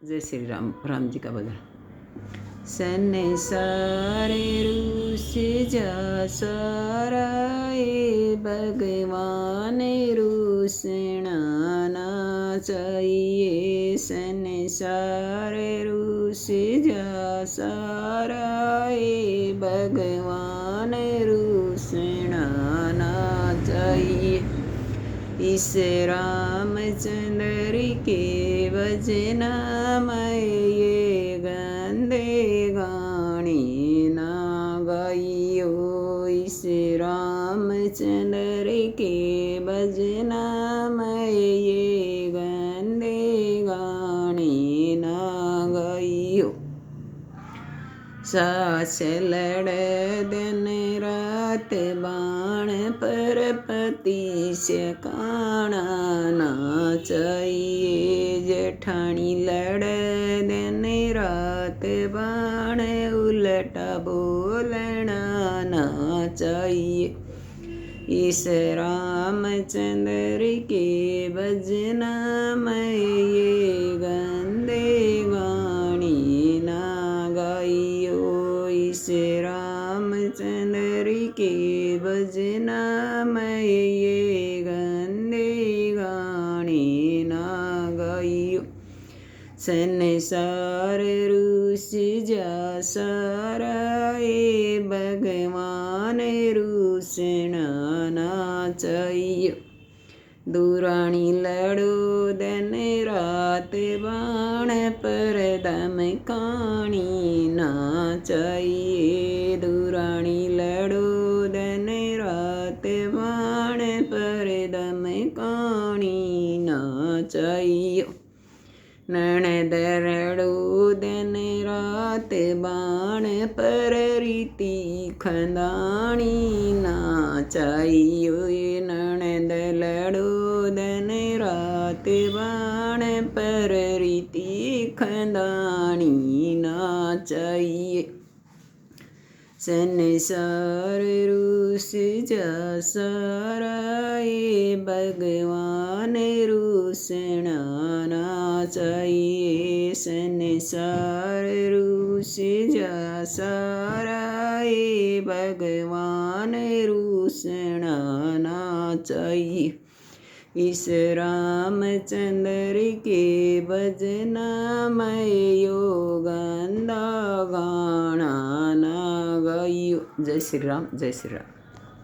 जय श्री राम। राम जी का भजन। संसारे रूस जा सारा भगवान रूसना ना चाहिए। संसार रूस जा सारा भगवान रूसना ना चाहिए। इस रामचंद्र के भजना में ये गंदे गाने ना गाइयो। इस रामचंद्र के भजना में ये गंदे गाने ना गाइयो। सास लड़ दिन रात बाण पर पति से काना ना चाहिए। जेठानी लड़ दिन रात बाण उल्टा बोलना ना चाहिए। इस रामचंद्र के भजना में ये गंदे गाने ना गाइयो। इस रामचंद्र के भजना में ये गंदे गाने ना गाइयो। संसार रूस जा सारा भगवान रूसना ना चाहिए। दूरानी लड़ो दिन रात बाण पर धमकानी ना चाहिए। दूरानी लड़ो दिन रात बाण पर धमकानी ना चाहिए। ननद लड़ो दिन रात बाण पर रीति खंदानी ना चाहिए। ननद लड़ो दिन रात बाण पर रीति खंदानी ना चाहिए। संसार रूस जा सारा भगवान रूसना ना चाहिए। संसार रूस जा सारा भगवान रूसना ना चाहिए। इस रामचंद्र के भजना में यो गंदा गाना ना गाइयो। जय श्री राम। जय श्री राम।